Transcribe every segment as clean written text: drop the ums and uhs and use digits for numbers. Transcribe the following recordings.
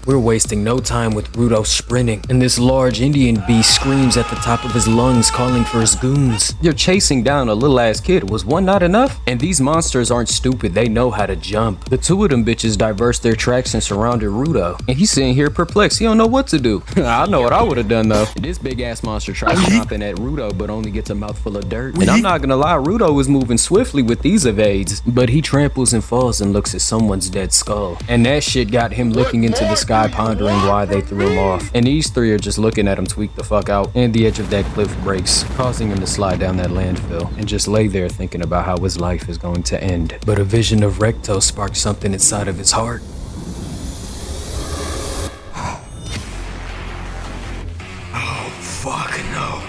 We're wasting no time with Rudo sprinting, and this large Indian beast screams at the top of his lungs calling for his goons. You're chasing down a little ass kid. Was one not enough? And these monsters aren't stupid, they know how to jump. The two of them bitches diversed their tracks and surrounded Rudo, and he's sitting here perplexed. He don't know what to do. I know what I would have done though. This big ass monster tries chomping at Rudo but only gets a mouthful of dirt. And I'm not gonna lie, Rudo is moving swiftly with these evades, but he tramples and falls and looks at someone's dead skull. And that shit got him looking into the sky, pondering why they threw him off. And these three are just looking at him tweak the fuck out, and the edge of that cliff breaks, causing him to slide down that landfill and just lay there thinking about how his life is going to end. But a vision of Recto sparked something inside of his heart. Oh fuck no.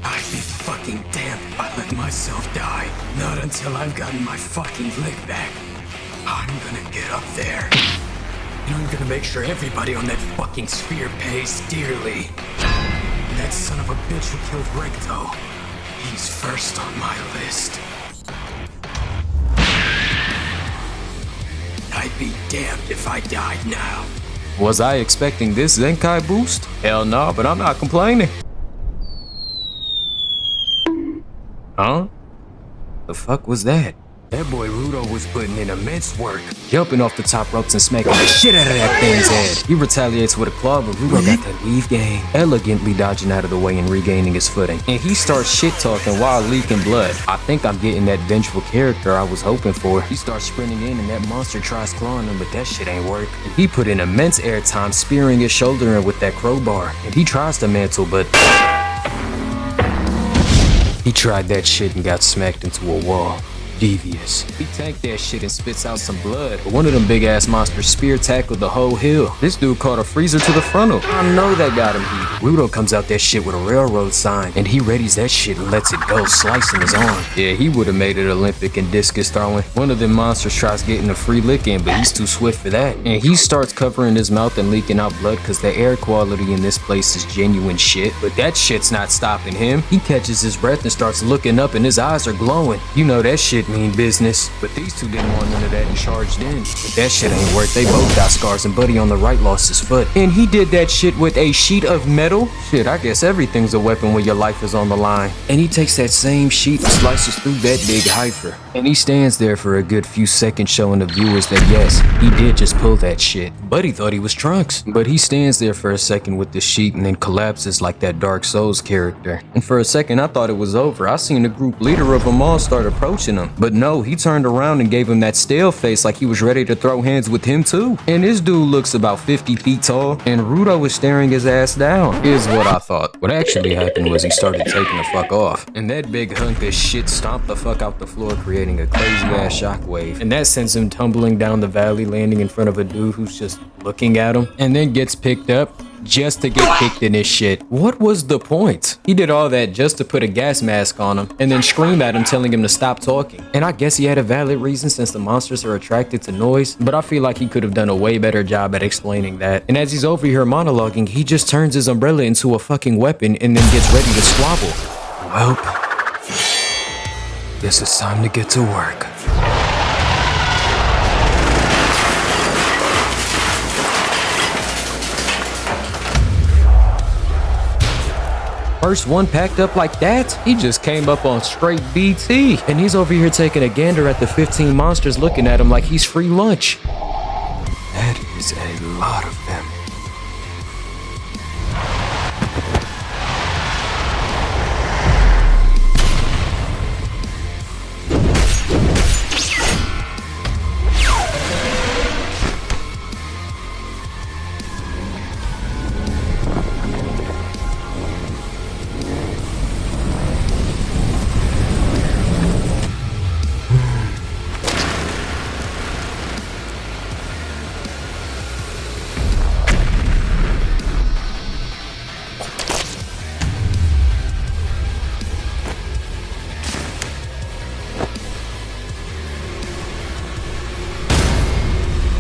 I'd be fucking damned if I let myself die. Not until I've gotten my fucking lick back. I'm gonna get up there. And I'm gonna make sure everybody on that fucking sphere pays dearly. That son of a bitch who killed Recto, he's first on my list. I'd be damned if I died now. Was I expecting this Zenkai boost? Hell no, but I'm not complaining. Huh? The fuck was that? That boy Rudo was putting in immense work, jumping off the top ropes and smacking the shit out of that thing's head. He retaliates with a claw, but Rudo got that weave game, elegantly dodging out of the way and regaining his footing. And he starts shit-talking while leaking blood. I think I'm getting that vengeful character I was hoping for. He starts sprinting in and that monster tries clawing him, but that shit ain't work. And he put in immense airtime spearing his shoulder in with that crowbar. And he tries to mantle, but he tried that shit and got smacked into a wall. Devious. He tanked that shit and spits out some blood, but one of them big ass monsters spear tackled the whole hill. This dude caught a freezer to the frontal. I know that got him heat. Rudo comes out that shit with a railroad sign, and he readies that shit and lets it go, slicing his arm. Yeah, he would have made it Olympic in discus throwing. One of them monsters tries getting a free lick in, but he's too swift for that. And he starts covering his mouth and leaking out blood because the air quality in this place is genuine shit. But that shit's not stopping him. He catches his breath and starts looking up and his eyes are glowing. You know that shit mean business. But these two didn't want none of that and charged in. But that shit ain't worth. They both got scars and Buddy on the right lost his foot. And he did that shit with a sheet of metal. Shit, I guess everything's a weapon when your life is on the line. And he takes that same sheet and slices through that big heifer. And he stands there for a good few seconds showing the viewers that yes, he did just pull that shit. Buddy thought he was Trunks. But he stands there for a second with the sheet and then collapses like that Dark Souls character. And for a second I thought it was over. I seen the group leader of them all start approaching him. But no, he turned around and gave him that stale face like he was ready to throw hands with him too. And this dude looks about 50 feet tall, and Rudo was staring his ass down. Here's what I thought. What actually happened was he started taking the fuck off, and that big hunk of shit stomped the fuck out the floor, creating a crazy ass shockwave. And that sends him tumbling down the valley, landing in front of a dude who's just looking at him, and then gets picked up just to get kicked in his shit. What was the point? He did all that just to put a gas mask on him and then scream at him telling him to stop talking. And I guess he had a valid reason since the monsters are attracted to noise, but I feel like he could have done a way better job at explaining that. And as he's over here monologuing, he just turns his umbrella into a fucking weapon and then gets ready to squabble. Well, guess it's time to get to work. First one packed up like that? He just came up on straight BT. And he's over here taking a gander at the 15 monsters looking at him like he's free lunch. That is a lot of them.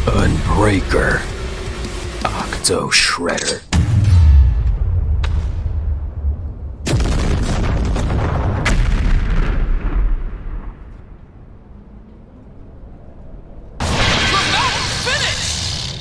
Unbreaker. Octo Shredder.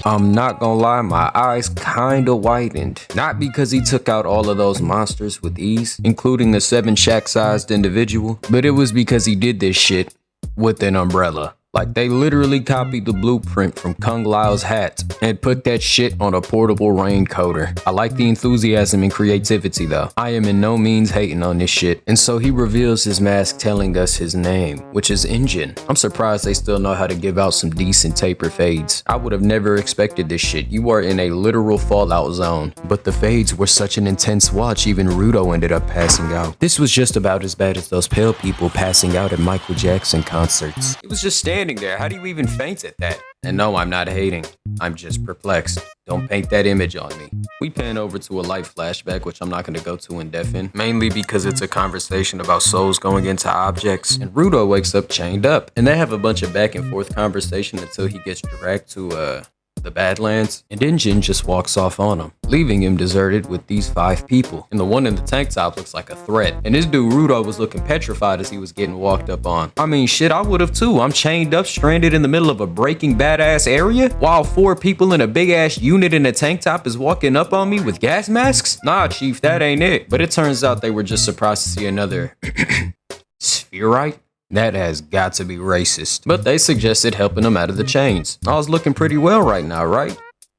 I'm not gonna lie, my eyes kinda widened. Not because he took out all of those monsters with ease, including the 7 shack-sized individual, but it was because he did this shit with an umbrella. Like, they literally copied the blueprint from Kung Lao's hat and put that shit on a portable raincoater. I like the enthusiasm and creativity though. I am in no means hating on this shit. And so he reveals his mask telling us his name, which is Engine. I'm surprised they still know how to give out some decent taper fades. I would have never expected this shit. You are in a literal fallout zone. But the fades were such an intense watch, even Rudo ended up passing out. This was just about as bad as those pale people passing out at Michael Jackson concerts. He was just standing there. How do you even faint at that? And no, I'm not hating. I'm just perplexed. Don't paint that image on me. We pan over to a light flashback, which I'm not going to go to in depth, mainly because it's a conversation about souls going into objects. And Rudo wakes up chained up, and they have a bunch of back and forth conversation until he gets dragged to the Badlands, and Engine just walks off on him, leaving him deserted with these 5 people. And the one in the tank top looks like a threat. And this dude Rudo was looking petrified as he was getting walked up on. I mean, shit, I would have too. I'm chained up, stranded in the middle of a breaking badass area, while 4 people in a big ass unit in a tank top is walking up on me with gas masks? Nah, chief, that ain't it. But it turns out they were just surprised to see another spherite. That has got to be racist. But they suggested helping him out of the chains. I was looking pretty well right now, right?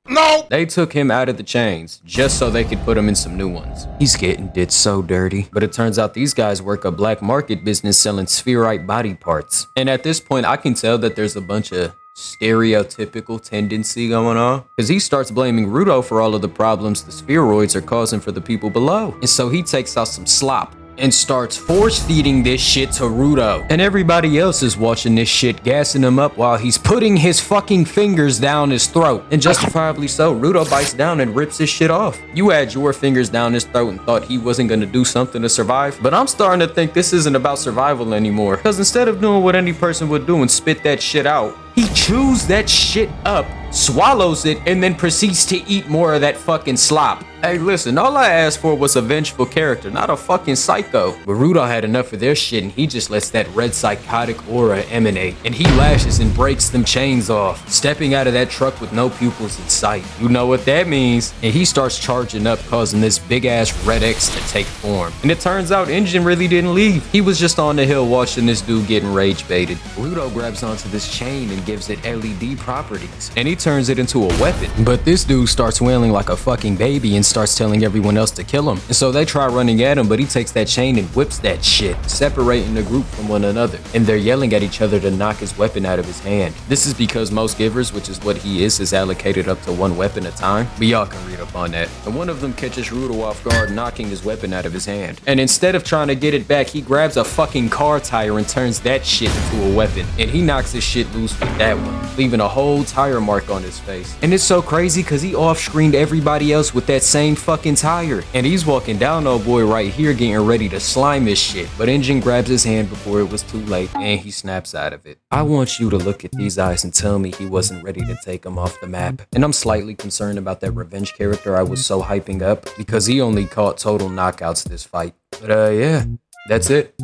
No! They took him out of the chains just so they could put him in some new ones. He's getting did so dirty. But it turns out these guys work a black market business selling spherite body parts. And at this point, I can tell that there's a bunch of stereotypical tendency going on, because he starts blaming Rudo for all of the problems the spheroids are causing for the people below. And so he takes out some slop and starts force-feeding this shit to Rudo. And everybody else is watching this shit, gassing him up while he's putting his fucking fingers down his throat. And justifiably so, Rudo bites down and rips his shit off. You had your fingers down his throat and thought he wasn't gonna do something to survive, but I'm starting to think this isn't about survival anymore. Because instead of doing what any person would do and spit that shit out, he chews that shit up, swallows it, and then proceeds to eat more of that fucking slop. Hey, listen, all I asked for was a vengeful character, not a fucking psycho. But Rudo had enough of their shit, and he just lets that red psychotic aura emanate. And he lashes and breaks them chains off, stepping out of that truck with no pupils in sight. You know what that means. And he starts charging up, causing this big-ass red X to take form. And it turns out Engine really didn't leave. He was just on the hill watching this dude getting rage baited. Rudo grabs onto this chain and gives it LED properties, and he turns it into a weapon. But this dude starts wailing like a fucking baby and starts telling everyone else to kill him. And so they try running at him, but he takes that chain and whips that shit, separating the group from one another. And they're yelling at each other to knock his weapon out of his hand. This is because most givers, which is what he is allocated up to 1 weapon at a time. But y'all can read up on that. And one of them catches Rudo off guard, knocking his weapon out of his hand. And instead of trying to get it back, he grabs a fucking car tire and turns that shit into a weapon. And he knocks his shit loose with that one, leaving a whole tire mark on his face. And it's so crazy because he off-screened everybody else with that same fucking tire. And he's walking down old boy right here getting ready to slime his shit. But Engine grabs his hand before it was too late and he snaps out of it. I want you to look at these eyes and tell me he wasn't ready to take him off the map. And I'm slightly concerned about that revenge character I was so hyping up, because he only caught total knockouts this fight. But yeah, that's it.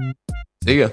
See ya.